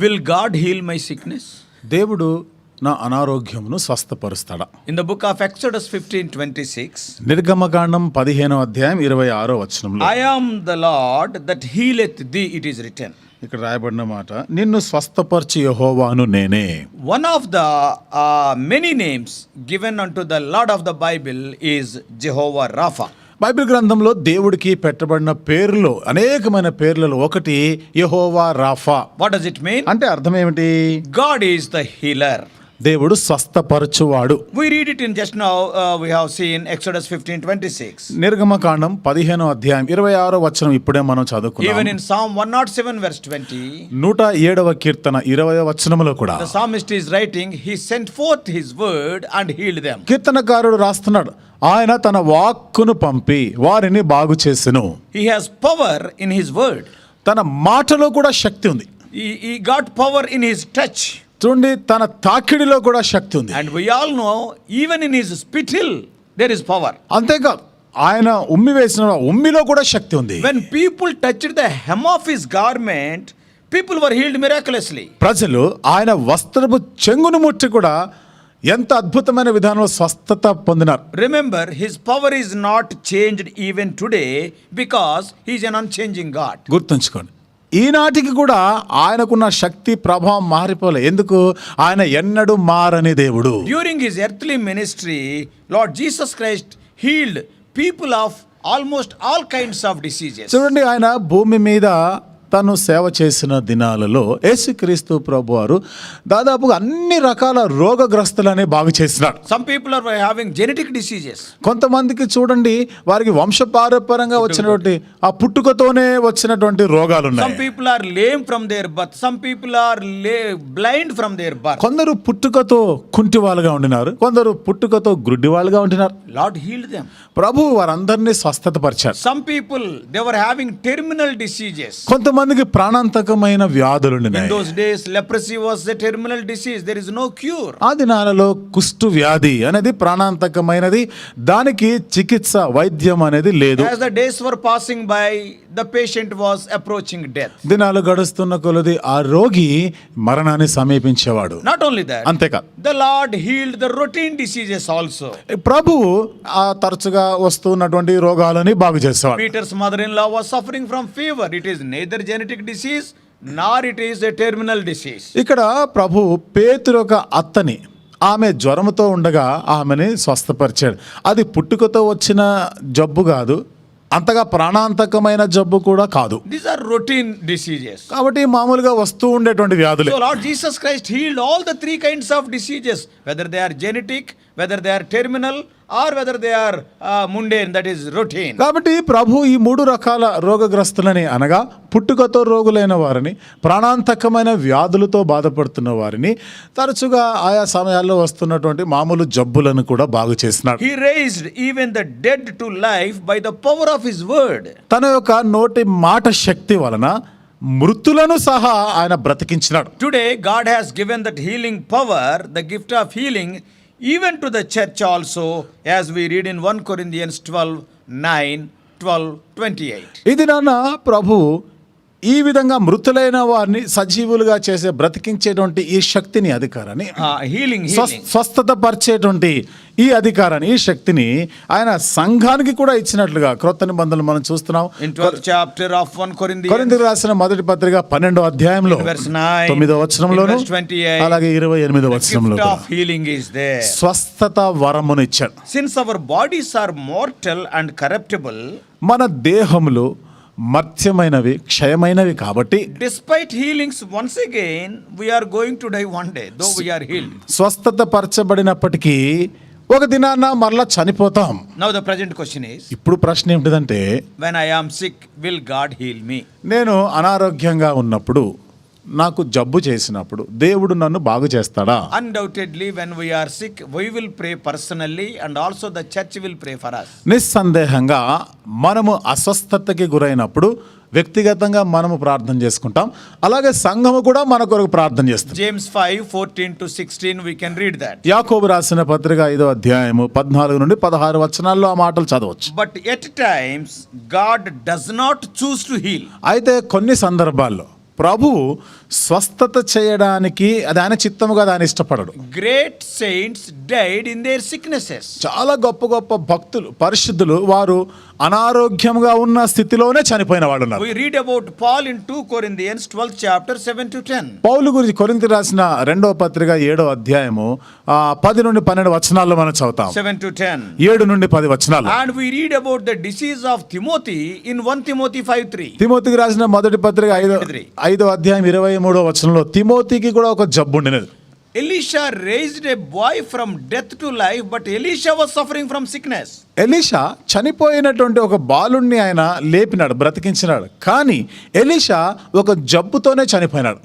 will God heal my sickness? దేవుడు నా అనారోగ్యమును స్వస్థపరుస్తాడా? In the book of Exodus 15:26, నిర్గమకాండం 15వ అధ్యాయం 26వ వచనంలో I am the Lord that healeth thee, it is written. ఇక్కడ రాయబడిన మాట, నిన్ను స్వస్థపరచు యెహోవాను నేనే. One of the many names given unto the Lord of the Bible is Jehovah Rapha. Bible గ్రంథంలో దేవుడికి పెట్టబడిన పేర్లు అనేకమైన పేర్లలో ఒకటి యెహోవా Rapha. What does it mean? అంటే అర్థం ఏమిటి? God is the healer. దేవుడు స్వస్థపరచువాడు. We read it in just now, we have seen Exodus 15:26. నిర్గమకాండం 15వ అధ్యాయం 26వ వచనం ఇప్పుడే మనం చదువుకున్నాం. Even in Psalm 107 verse 20, 107వ కీర్తన 20వ వచనంలో కూడా the psalmist is writing, he sent forth his word and healed them. కీర్తనకారుడు రాస్తున్నాడు, ఆయన తన వాక్కును పంపి వారిని బాగు చేసెను. He has power in his word. తన మాటలో కూడా శక్తి ఉంది. He got power in his touch. చూడండి, తన తాకిడిలో కూడా శక్తి ఉంది. And we all know, even in his spittle there is power. అంతేకాదు, ఆయన ఉమ్మి వేసిన ఉమ్మిలో కూడా శక్తి ఉంది. When people touched the hem of his garment, people were healed miraculously. ప్రజలు ఆయన వస్త్రపు చెంగును ముట్టి కూడా ఎంత అద్భుతమైన విధానంలో స్వస్థత పొందినారు. Remember, his power is not changed even today because he is an unchanging God. గుర్తుంచుకోండి, ఈనాటికి కూడా ఆయనకున్న శక్తి ప్రభావం మారిపోలే. ఎందుకు? ఆయన ఎన్నడూ మారని దేవుడు. During his earthly ministry, Lord Jesus Christ healed people of almost all kinds of diseases. చూడండి, ఆయన భూమి మీద తను సేవ చేసిన దినాలలో యేసుక్రీస్తు ప్రభువారు దాదాపుగా అన్ని రకాల రోగగ్రస్తులని బాగు చేసినాడు. Some people are having genetic diseases. కొంతమందికి చూడండి, వారికి వంశపారంపర్యంగా వచ్చినటువంటి ఆ పుట్టుకతోనే వచ్చినటువంటి రోగాలు ఉన్నాయి. Some people are lame from their birth. Some people are blind from their birth. కొందరు పుట్టుకతో కుంటి వాళ్ళుగా ఉండినారు, కొందరు పుట్టుకతో గ్రుడ్డి వాళ్ళుగా ఉండినారు. Lord healed them. ప్రభు వారందరినీ స్వస్థతపరిచారు. Some people, they were having terminal diseases. కొంతమందికి ప్రాణాంతకమైన వ్యాధులు ఉన్నాయి. In those days, leprosy was a terminal disease. There is no cure. ఆ దినాలలో కుష్టు వ్యాధి అనేది ప్రాణాంతకమైనది, దానికి చికిత్స వైద్యం అనేది లేదు. As the days were passing by, the patient was approaching death. దినాలు గడుస్తున్న కొలది ఆ రోగి మరణాన్ని సమీపించేవాడు. Not only that, అంతేకాదు, the Lord healed the routine diseases also. ప్రభువు ఆ తరచుగా వస్తున్నటువంటి రోగాలని బాగు చేసేవాడు. Peter's mother-in-law was suffering from fever. It is neither genetic disease nor it is a terminal disease. ఇక్కడ ప్రభు పేతురు యొక్క అత్తని, ఆమె జ్వరముతో ఉండగా ఆమెని స్వస్థపరిచాడు. అది పుట్టుకతో వచ్చిన జబ్బు కాదు, అంతగా ప్రాణాంతకమైన జబ్బు కూడా కాదు. These are routine diseases. కాబట్టి మామూలుగా వస్తూ ఉండేటువంటి వ్యాధులే. So Lord Jesus Christ healed all the three kinds of diseases, whether they are genetic, whether they are terminal, or whether they are mundane, that is routine. కాబట్టి ప్రభు ఈ మూడు రకాల రోగగ్రస్తులని, అనగా పుట్టుకతో రోగులైన వారిని, ప్రాణాంతకమైన వ్యాధులతో బాధపడుతున్న వారిని, తరచుగా ఆయా సమయాల్లో వస్తున్నటువంటి మామూలు జబ్బులను కూడా బాగు చేసినాడు. He raised even the dead to life by the power of his word. తన యొక్క నోటి మాట శక్తి వలన మృతులను సహా ఆయన బ్రతికించినాడు. Today God has given that healing power, the gift of healing, even to the church also, as we read in 1 Corinthians 12:9, 12:28. ఇది నాన్న ప్రభు ఈ విధంగా మృతులైన వారిని సజీవులుగా చేసే బ్రతికించేటువంటి ఈ శక్తిని, అధికారాన్ని, Healing. స్వస్థత పరిచేటువంటి ఈ అధికారాన్ని, ఈ శక్తిని ఆయన సంఘానికి కూడా ఇచ్చినట్లుగా క్రొత్త నిబంధనలు మనం చూస్తున్నాం. In 12th chapter of 1 Corinthians, కొరింథీయులకు రాసిన మొదటి పత్రిక 12వ అధ్యాయంలో verse 9, 9వ వచనంలోను, verse 28, అలాగే 28వ the వచనంలో gift of healing is there. స్వస్థత వరమును ఇచ్చాడు. Since our bodies are mortal and corruptible, మన దేహములు మర్త్యమైనవి, క్షయమైనవి కాబట్టి, despite healings, once again we are going to die one day, though we are healed. స్వస్థత పరచబడినప్పటికీ ఒక దినాన మరలా చనిపోతాం. Now the present question is, ఇప్పుడు ప్రశ్న ఏమిటిదంటే, when I am sick, will God heal me? నేను అనారోగ్యంగా ఉన్నప్పుడు, నాకు జబ్బు చేసినప్పుడు దేవుడు నన్ను బాగు చేస్తాడా? Undoubtedly, when we are sick, we will pray personally and also the church will pray for us. నిస్సందేహంగా మనము అస్వస్థతకి గురైనప్పుడు వ్యక్తిగతంగా మనము ప్రార్థన చేసుకుంటాం, అలాగే సంఘము కూడా మన కొరకు ప్రార్థన చేస్తుంది. James 5:14-16 we can read that. యాకోబు రాసిన పత్రిక 5వ అధ్యాయము 14 నుండి 16 వచనాల్లో ఆ మాటలు చదవచ్చు. But at times God does not choose to heal. అయితే కొన్ని సందర్భాల్లో ప్రభువు స్వస్థత చేయడానికి అది ఆయన చిత్తముగా ఆయన ఇష్టపడడు. Great saints died in their sicknesses. చాలా గొప్ప గొప్ప భక్తులు పరిశుద్ధులు వారు అనారోగ్యంగా ఉన్న స్థితిలోనే చనిపోయిన వాళ్ళు ఉన్నారు. We read about Paul in 2 Corinthians 12 chapter 7 to 10. పౌలు గురించి కొరింథీ రాసిన 2వ పత్రిక 7వ అధ్యాయము 10 నుండి 12 వచనాల్లో మనం చదువుతాం. 7 to 10. 7 నుండి 10 వచనాలు. And we read about the disease of Timothy in 1 Timothy 5:3. తిమోతికి రాసిన మొదటి పత్రిక 5వ అధ్యాయం 23వ వచనంలో తిమోతికి కూడా ఒక జబ్బు ఉండినది. Elisha raised a boy from death to life, but Elisha was suffering from sickness. Elisha చనిపోయినటువంటి ఒక బాలుణ్ణి ఆయన లేపినాడు, బ్రతికించినాడు. కానీ ఎలీషా ఒక జబ్బుతోనే చనిపోయినాడు.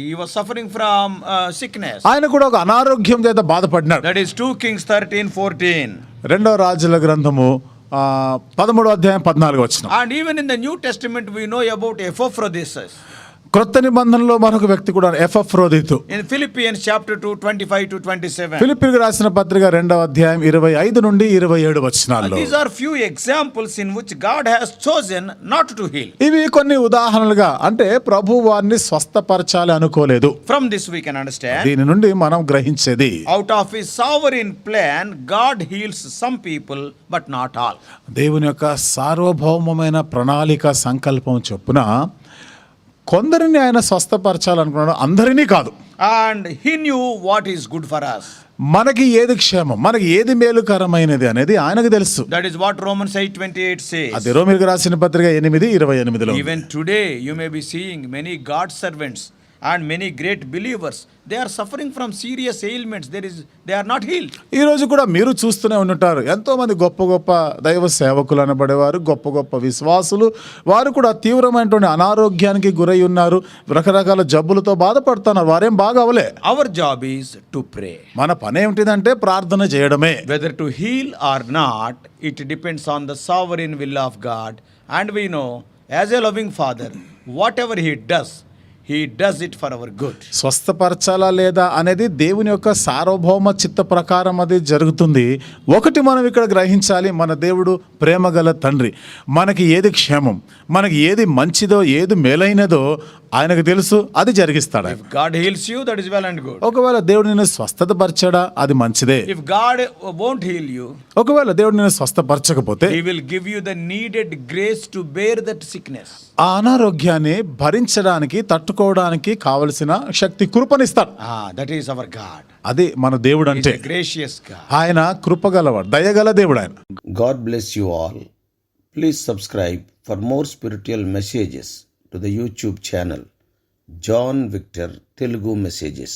He was suffering from sickness. ఆయన కూడా ఒక అనారోగ్యం చేత బాధపడినాడు. That is 2 Kings 13:14. రెండవ రాజుల గ్రంథము 13వ అధ్యాయం 14వ వచనం. And even in the New Testament we know about Epaphroditus. క్రొత్త నిబంధనలో మరొక వ్యక్తి కూడా ఎపఫ్రోదితు. In Philippians chapter 2 25 to 27. ఫిలిప్పీయులకు రాసిన పత్రిక 2వ అధ్యాయం 25 నుండి 27 వచనాల్లో. These are few examples in which God has chosen not to heal. ఇవి కొన్ని ఉదాహరణలుగా, అంటే ప్రభు వారిని స్వస్థపరచాలి అనుకోలేదు. From this we can understand. దీని నుండి మనం గ్రహించేది, Out of his sovereign plan God heals some people but not all. దేవుని యొక్క సార్వభౌమమైన ప్రణాళిక సంకల్పం చొప్పున కొందరిని ఆయన స్వస్థపరచాలనుకున్నాడు, అందరినీ కాదు. And he knew what is good for us. మనకి ఏది క్షేమం, మనకి ఏది మేలుకరమైనది అనేది ఆయనకు తెలుసు. That is what Romans 8:28 says. అది రోమీయులకు రాసిన పత్రిక 8:28లో. Even today you may be seeing many God servants and many great believers, they are suffering from serious ailments. They are not healed. ఈ రోజు కూడా మీరు చూస్తూనే ఉంటారు, ఎంతో మంది గొప్ప గొప్ప దైవ సేవకులు అనబడేవారు, గొప్ప గొప్ప విశ్వాసులు, వారు కూడా తీవ్రమైనటువంటి అనారోగ్యానికి గురై ఉన్నారు, రకరకాల జబ్బులతో బాధపడుతున్నారు. వారేం బాగా అవలే. Our job is to pray. మన పని ఏమిటిదంటే ప్రార్థన చేయడమే. Whether to heal or not, it depends on the sovereign will of God. And we know, as a loving father, whatever he does it for our good. స్వస్థపరచాలా లేదా అనేది దేవుని యొక్క సార్వభౌమ చిత్త ప్రకారం అది జరుగుతుంది. ఒకటి మనం ఇక్కడ గ్రహించాలి, మన దేవుడు ప్రేమగల తండ్రి. మనకి ఏది క్షేమం, మనకి ఏది మంచిదో ఏది మేలైనదో ఆయనకు తెలుసు, అది జరిగిస్తాడు. If God heals you, that is well and good. ఒకవేళ దేవుడు నిన్ను స్వస్థతపరచాడా, అది మంచిదే. If God won't heal you, ఒకవేళ దేవుడు నిన్ను స్వస్థపరచకపోతే he will give you the needed grace to bear that sickness. ఆ అనారోగ్యాన్ని భరించడానికి, తట్టుకోవడానికి కావలసిన శక్తి, కృపనిస్తాడు. That is our God. అది మన దేవుడు అంటే. He is a gracious God. ఆయన కృపగలవాడు, దయగల దేవుడు ఆయన. God bless you all. Please subscribe for more spiritual messages to the YouTube channel John Victor Telugu Messages.